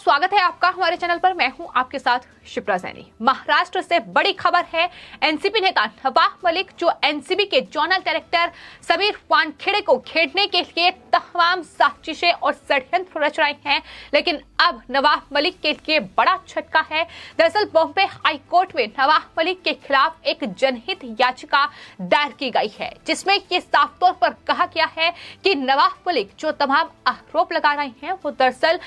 स्वागत है आपका हमारे चैनल पर। मैं हूं आपके साथ शिप्रा सैनी। महाराष्ट्र से बड़ी खबर है। एनसीपी नेता नवाब मलिक जो एनसीबी के जोनल डायरेक्टर समीर वानखेड़े को घेरने के लिए तमाम साजिशें और षड्यंत्र रच रहे हैं, लेकिन अब नवाब मलिक के लिए बड़ा झटका है। दरअसल बॉम्बे हाई कोर्ट में नवाब मलिक के खिलाफ एक जनहित याचिका दायर की गई है, जिसमें ये साफ तौर पर कहा गया है कि नवाब मलिक जो तमाम आरोप लगा रहे हैं वो दरअसल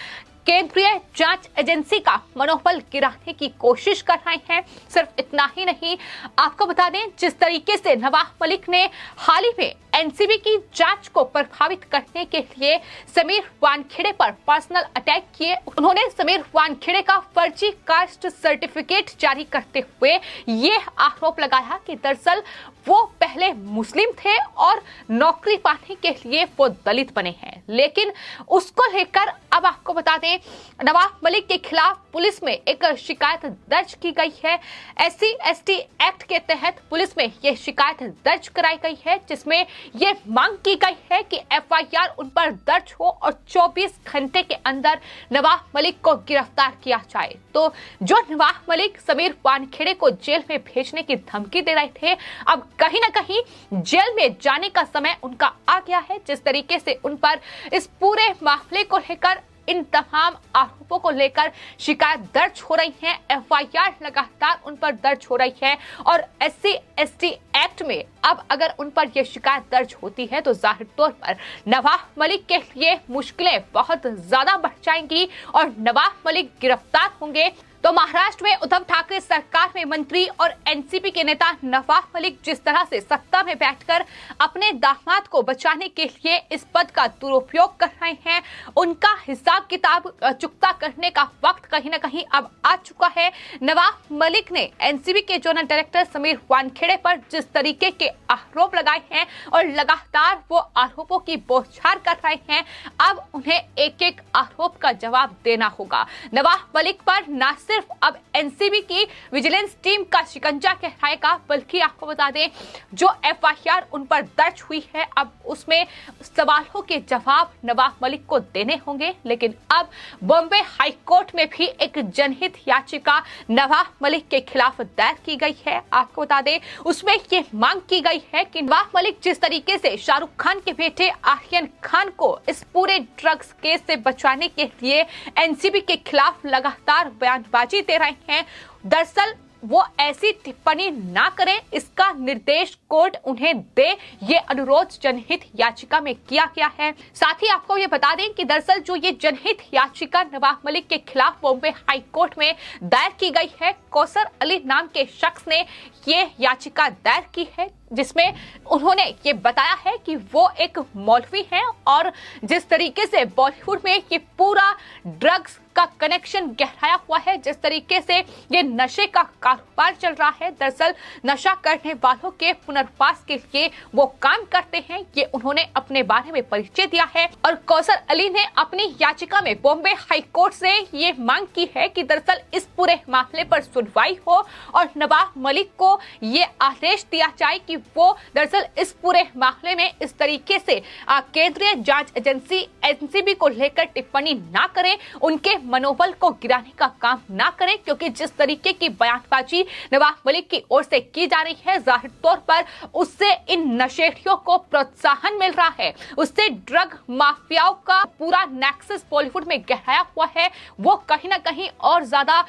केंद्रीय जांच एजेंसी का मनोबल गिराने की कोशिश कर रहे हैं। सिर्फ इतना ही नहीं, आपको बता दें जिस तरीके से नवाब मलिक ने हाल ही में एनसीबी की जांच को प्रभावित करने के लिए समीर वानखेड़े पर पर्सनल अटैक किए, उन्होंने समीर वानखेड़े का फर्जी कास्ट सर्टिफिकेट जारी करते हुए ये आरोप लगाया कि दरअसल वो पहले मुस्लिम थे और नौकरी पाने के लिए वो दलित बने हैं। लेकिन उसको लेकर अब आपको बता दें नवाब मलिक के खिलाफ पुलिस में एक शिकायत दर्ज की गई है। SC/ST एक्ट के तहत पुलिस में यह शिकायत दर्ज कराई गई है, जिसमें ये मांग की गई है कि FIR उन पर दर्ज हो और 24 घंटे के अंदर नवाब मलिक को गिरफ्तार किया जाए। तो जो नवाब मलिक समीर वानखेड़े को जेल में भेजने की धमकी दे रहे थे, अब कहीं ना कहीं जेल में जाने का समय उनका आ गया है। जिस तरीके से उन पर इस पूरे मामले को लेकर, इन तमाम आरोपों को लेकर शिकायत दर्ज हो रही है, FIR लगातार उन पर दर्ज हो रही है और SC/ST एक्ट में अब अगर उन पर यह शिकायत दर्ज होती है तो जाहिर तौर पर नवाब मलिक के लिए मुश्किलें बहुत ज्यादा बढ़ जाएंगी और नवाब मलिक गिरफ्तार होंगे। तो महाराष्ट्र में उद्धव ठाकरे सरकार में मंत्री और एनसीपी के नेता नवाब मलिक जिस तरह से सत्ता में बैठकर अपने दामाद को बचाने के लिए इस पद का दुरुपयोग कर रहे हैं, उनका हिसाब किताब चुकता करने का वक्त कहीं ना कहीं अब आ चुका है। नवाब मलिक ने एनसीबी के जोनल डायरेक्टर समीर वानखेड़े पर जिस तरीके के आरोप लगाए हैं और लगातार वो आरोपों की बौछार कर रहे हैं, अब उन्हें एक एक आरोप का जवाब देना होगा। नवाब मलिक पर न सिर्फ अब एनसीबी की विजिलेंस टीम का शिकंजा कहलाएगा, बल्कि आपको बता दें जो FIR उन पर दर्ज हुई है, अब उसमें सवालों के जवाब नवाब मलिक को देने होंगे। लेकिन अब बॉम्बे हाई कोर्ट में भी एक जनहित याचिका नवाब मलिक के खिलाफ दायर की गई है। आपको बता दें उसमें ये मांग की गई है कि नवाब मलिक जिस तरीके से शाहरुख खान के बेटे आर्यन खान को इस पूरे ड्रग्स केस से बचाने के लिए एनसीबी के खिलाफ लगातार बयानबाजी दे रहे हैं, दरअसल वो ऐसी टिप्पणी ना करें, इसका निर्देश कोर्ट उन्हें दे, ये अनुरोध जनहित याचिका में किया गया है। साथ ही आपको ये बता दें कि दरअसल जो ये जनहित याचिका नवाब मलिक के खिलाफ बॉम्बे हाई कोर्ट में दायर की गई है, कौसर अली नाम के शख्स ने ये याचिका दायर की है, जिसमें उन्होंने ये बताया है कि वो एक मौलवी हैं और जिस तरीके से बॉलीवुड में ये पूरा ड्रग्स का कनेक्शन गहराया हुआ है, जिस तरीके से ये नशे का कारोबार चल रहा है, दरअसल नशा करने वालों के पुनर्वास के लिए वो काम करते हैं, ये उन्होंने अपने बारे में परिचय दिया है। और कौसर अली ने अपनी याचिका में बॉम्बे हाई कोर्ट से ये मांग की है कि दरअसल इस पूरे मामले पर सुनवाई हो और नवाब मलिक को ये आदेश दिया जाए कि वो दरअसल इस पूरे मामले में इस तरीके से केंद्रीय जांच एजेंसी एनसीबी को लेकर टिप्पणी ना करें, उनके मनोबल को गिराने का काम ना करें, क्योंकि जिस तरीके की बयानबाजी नवाब मलिक की ओर से की जा रही है, जाहिर तौर पर उससे इन नशेड़ियों को प्रोत्साहन मिल रहा है, उससे ड्रग माफियाओं का पूरा नेक्सस बॉलीवुड में गहराया हुआ है, वो कहीं ना कहीं और ज्यादा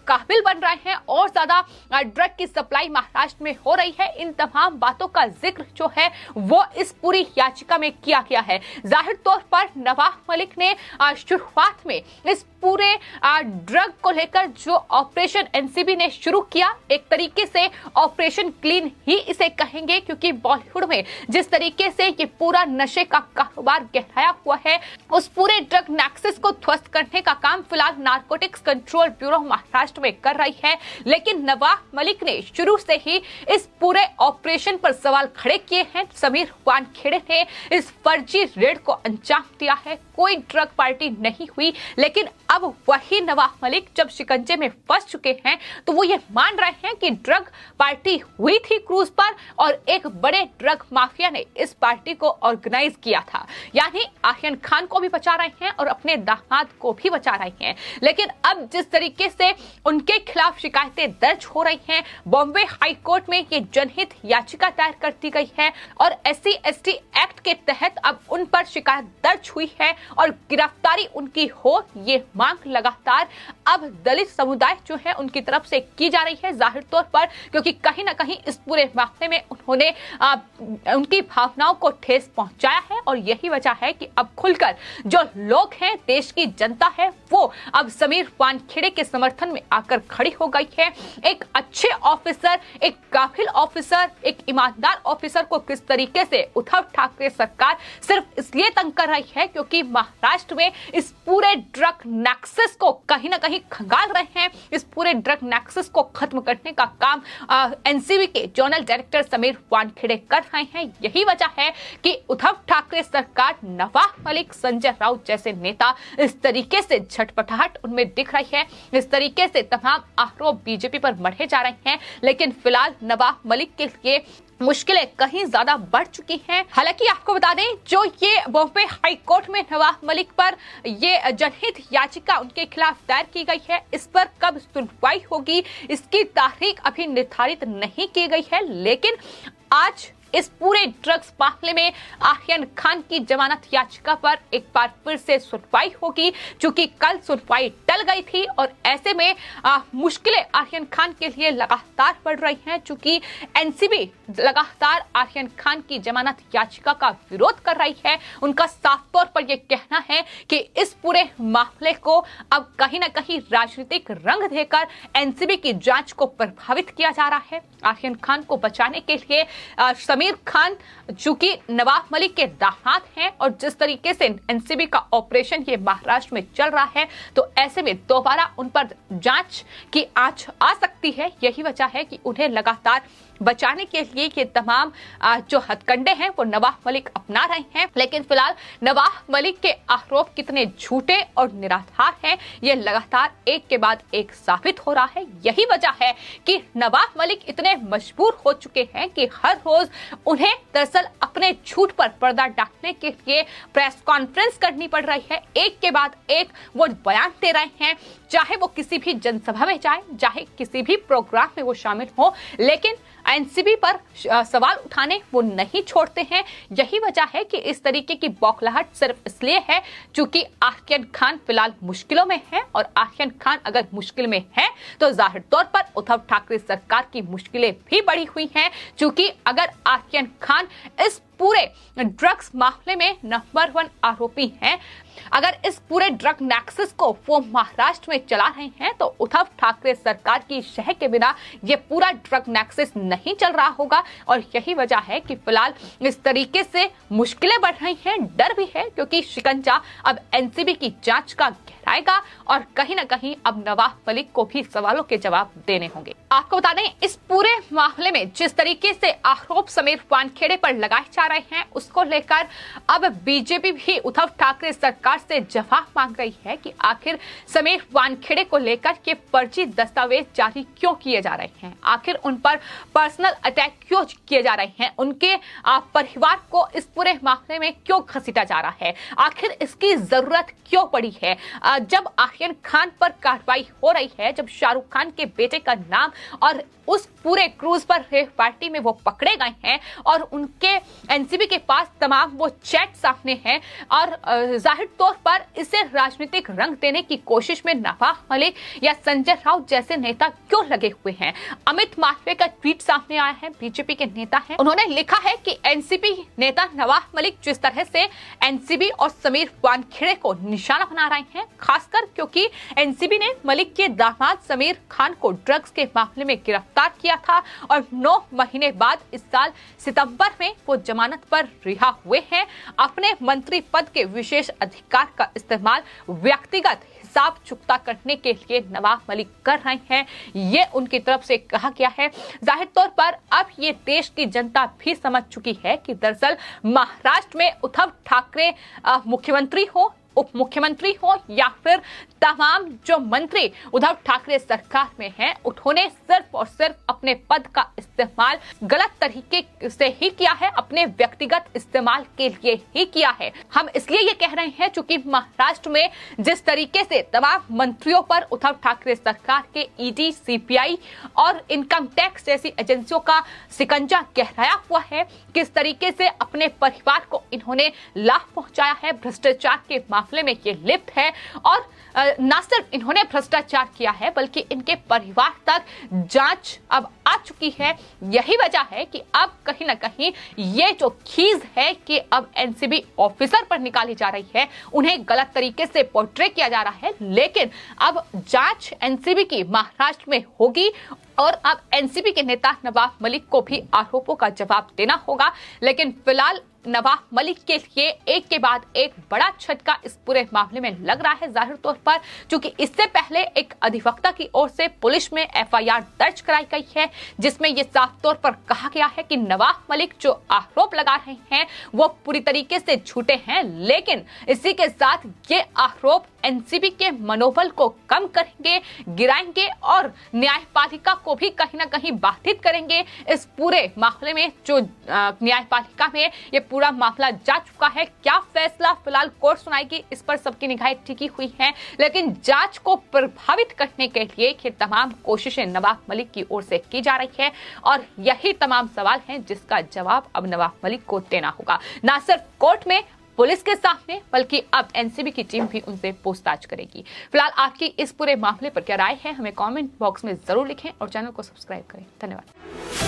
काबिल बन रहे हैं और ज्यादा ड्रग की सप्लाई महाराष्ट्र में हो रही है। इन तमाम बातों का जिक्र जो है वो इस पूरी याचिका में किया गया है। जाहिर तौर पर नवाब मलिक ने शुरुआत में इस पूरे ड्रग को लेकर जो ऑपरेशन एनसीबी ने शुरू किया, एक तरीके से ऑपरेशन क्लीन ही इसे कहेंगे, क्योंकि बॉलीवुड में जिस तरीके से ये पूरा नशे का कारोबार गहराया हुआ है, उस पूरे ड्रग नेक्सस को ध्वस्त करने का काम फिलहाल नारकोटिक्स कंट्रोल ब्यूरो महाराष्ट्र में कर रही है। लेकिन नवाब मलिक ने शुरू से ही इस पूरे ऑपरेशन पर सवाल खड़े किए हैं। समीर वानखेड़े ने इस फर्जी रेड को अंजाम दिया है, कोई ड्रग पार्टी नहीं हुई, लेकिन अब वही नवाब मलिक जब शिकंजे में फंस चुके हैं तो वो ये मान रहे हैं कि ड्रग पार्टी हुई थी क्रूज पर और एक बड़े ड्रग माफिया ने इस पार्टी को ऑर्गेनाइज किया था। यानी आर्यन खान को भी बचा रहे हैं और अपने दामाद को भी बचा रहे हैं। लेकिन अब जिस तरीके से उनके खिलाफ शिकायतें दर्ज हो रही हैं, बॉम्बे हाई कोर्ट में ये जनहित याचिका दायर कर दी गई है और SC/ST एक्ट के तहत अब उन पर शिकायत दर्ज हुई है और गिरफ्तारी उनकी हो, ये मांग लगातार अब दलित समुदाय जो है उनकी तरफ से की जा रही है, जाहिर तौर पर, क्योंकि कहीं ना कहीं इस पूरे मामले में उन्होंने उनकी भावनाओं को ठेस पहुंचाया है और यही वजह है कि अब खुलकर जो लोग हैं, देश की जनता है, वो अब समीर वानखेड़े के समर्थन में आकर खड़ी हो गई है। एक अच्छे ऑफिसर, एक काबिल ऑफिसर, एक ईमानदार ऑफिसर को किस तरीके से उद्धव ठाकरे सरकार सिर्फ इसलिए तंग कर रही है क्योंकि महाराष्ट्र में इस पूरे ड्रग नेक्सस को कहीं ना कहीं खंगाल रहे हैं। इस पूरे ड्रग नेक्सस को खत्म करने का काम एनसीबी के जोनल डायरेक्टर समीर वानखेड़े कर रहे हैं। यही वजह है कि उद्धव ठाकरे सरकार, नवाब मलिक, संजय राउत जैसे नेता इस तरीके से झटपटाहट उनमें दिख रही है, इस तरीके से तमाम आरोप बीजेपी पर मढ़े जा रहे हैं। लेकिन फिलहाल नवाब मलिक के लिए मुश्किलें कहीं ज्यादा बढ़ चुकी हैं। हालांकि आपको बता दें, जो ये बॉम्बे हाई कोर्ट में नवाब मलिक पर ये जनहित याचिका उनके खिलाफ दायर की गई है, इस पर कब सुनवाई होगी इसकी तारीख अभी निर्धारित नहीं की गई है। लेकिन आज इस पूरे ड्रग्स मामले में आर्यन खान की जमानत याचिका पर एक बार फिर से सुनवाई होगी, क्योंकि कल सुनवाई टल गई थी और ऐसे में मुश्किलें आर्यन खान के लिए लगातार बढ़ रही हैं, क्योंकि एनसीबी लगातार आर्यन खान की जमानत याचिका का विरोध कर रही है। उनका साफ तौर पर यह कहना है कि इस पूरे मामले को अब कहीं ना कहीं राजनीतिक रंग देकर एनसीबी की जांच को प्रभावित किया जा रहा है। आर्यन खान को बचाने के लिए समीर खान चूंकि नवाब मलिक के दामाद हैं और जिस तरीके से एनसीबी का ऑपरेशन ये महाराष्ट्र में चल रहा है, तो ऐसे में दोबारा उन पर जांच की आंच आ सकती है। यही वजह है कि उन्हें लगातार बचाने के लिए ये तमाम जो हथकंडे हैं वो नवाब मलिक अपना रहे हैं। लेकिन फिलहाल नवाब मलिक के आरोप कितने झूठे और निराधार हैं, ये लगातार एक के बाद एक साबित हो रहा है। यही वजह है कि नवाब मलिक इतने मजबूर हो चुके हैं कि हर रोज उन्हें दरअसल अपने झूठ पर पर्दा डालने के लिए प्रेस कॉन्फ्रेंस करनी पड़ रही है। एक के बाद एक वो बयान दे रहे हैं, चाहे वो किसी भी जनसभा में जाए, चाहे किसी भी प्रोग्राम में वो शामिल हो, लेकिन एनसीबी पर सवाल उठाने वो नहीं छोड़ते हैं। यही वजह है कि इस तरीके की बौखलाहट सिर्फ इसलिए है क्योंकि आर्यन खान फिलहाल मुश्किलों में है और आर्यन खान अगर मुश्किल में है तो जाहिर तौर पर उद्धव ठाकरे सरकार की मुश्किलें भी बढ़ी हुई हैं, क्योंकि अगर आर्यन खान इस पूरे ड्रग्स मामले में नंबर 1 आरोपी हैं, अगर इस पूरे ड्रग नेक्सस को वो महाराष्ट्र में चला रहे हैं, तो उद्धव ठाकरे सरकार की शह के बिना ये पूरा ड्रग नेक्सस नहीं चल रहा होगा। और यही वजह है कि फिलहाल इस तरीके से मुश्किलें बढ़ रही हैं, डर भी है, क्योंकि शिकंजा अब एनसीबी की जांच का गहराएगा और कहीं ना कहीं अब नवाब मलिक को भी सवालों के जवाब देने होंगे। आपको बता दें, इस पूरे मामले में जिस तरीके से आरोप समीर वानखेड़े पर लगाए जा रहे हैं, उसको लेकर अब बीजेपी भी उद्धव ठाकरे सरकार से जवाब मांग रही है कि आखिर समीर वानखेड़े को लेकर के फर्जी दस्तावेज जारी क्यों किए जा रहे हैं, आखिर उन पर पर्सनल अटैक क्यों किए जा रहे हैं, उनके परिवार को इस पूरे मामले में क्यों घसीटा जा रहा है, आखिर इसकी जरूरत क्यों पड़ी है। जब आर्यन खान पर कार्रवाई हो रही है, जब शाहरुख खान के बेटे का नाम और उस पूरे क्रूज पर पार्टी में वो पकड़े गए हैं और उनके एनसीबी के पास तमाम वो चैट सामने हैं और जाहिर तौर पर इसे राजनीतिक रंग देने की कोशिश में नवाब मलिक या संजय राउत जैसे नेता क्यों लगे हुए हैं। अमित मालवीय का ट्वीट सामने आया है, बीजेपी के नेता हैं, उन्होंने लिखा है कि एनसीबी नेता नवाब मलिक जिस तरह से एनसीबी और समीर वानखेड़े को निशाना बना रहे हैं, खासकर क्योंकि एनसीबी ने मलिक के दामाद समीर खान को ड्रग्स के मामले में गिरफ्तार किया था और 9 महीने बाद इस साल सितंबर में वो जमानत पर रिहा हुए हैं। अपने मंत्री पद के विशेष अधिकार का इस्तेमाल व्यक्तिगत हिसाब चुकता करने के लिए नवाब मलिक कर रहे हैं, ये उनकी तरफ से कहा गया है। जाहिर तौर पर अब ये देश की जनता भी समझ चुकी है कि दरअसल महाराष्ट्र में उद्धव ठाकरे मुख्यमंत्री हो उप मुख्यमंत्री हो या फिर तमाम जो मंत्री उद्धव ठाकरे सरकार में हैं, उन्होंने सिर्फ और सिर्फ अपने पद का इस्तेमाल गलत तरीके से ही किया है, अपने व्यक्तिगत इस्तेमाल के लिए ही किया है। हम इसलिए ये कह रहे हैं क्योंकि महाराष्ट्र में जिस तरीके से तमाम मंत्रियों पर उद्धव ठाकरे सरकार के ईडी, सीबीआई और इनकम टैक्स जैसी एजेंसियों का शिकंजा गहराया हुआ है, किस तरीके से अपने परिवार को इन्होंने लाभ पहुंचाया है, भ्रष्टाचार के मामले में ये लिप्त है और न सिर्फ इन्होंने भ्रष्टाचार किया है बल्कि इनके परिवार तक जांच अब आ चुकी है। यही वजह है कि अब कहीं ना कहीं ये जो खीज है कि अब एनसीबी ऑफिसर पर निकाली जा रही है, उन्हें गलत तरीके से पोर्ट्रे किया जा रहा है। लेकिन अब जांच एनसीबी की महाराष्ट्र में होगी और अब एनसीबी के नेता नवाब मलिक को भी आरोपों का जवाब देना होगा। लेकिन फिलहाल नवाब मलिक के लिए एक के बाद एक बड़ा झटका इस पूरे मामले में लग रहा है जाहिर तौर पर, क्योंकि इससे पहले एक अधिवक्ता की ओर से पुलिस में एफआईआर दर्ज कराई गई है जिसमें यह साफ तौर पर कहा गया है कि नवाब मलिक जो आरोप लगा रहे हैं वो पूरी तरीके से झूठे हैं। लेकिन इसी के साथ ये आरोप एनसीबी के मनोबल को कम करेंगे, गिराएंगे और न्यायपालिका को भी कहीं ना कहीं बाधित करेंगे। इस पूरे मामले में जो न्यायपालिका में ये पूरा मामला जा चुका है, क्या फैसला फिलहाल कोर्ट सुनाएगी इस पर सबकी निगाहें टिकी हुई हैं। लेकिन जांच को प्रभावित करने के लिए ये तमाम कोशिशें नवाब मलिक की ओर से की जा रही है और यही तमाम सवाल हैं जिसका जवाब अब नवाब मलिक को देना होगा, ना सिर्फ कोर्ट में, पुलिस के सामने, बल्कि अब एनसीबी की टीम भी उनसे पूछताछ करेगी। फिलहाल आपकी इस पूरे मामले पर क्या राय है, हमें कमेंट बॉक्स में जरूर लिखें और चैनल को सब्सक्राइब करें। धन्यवाद।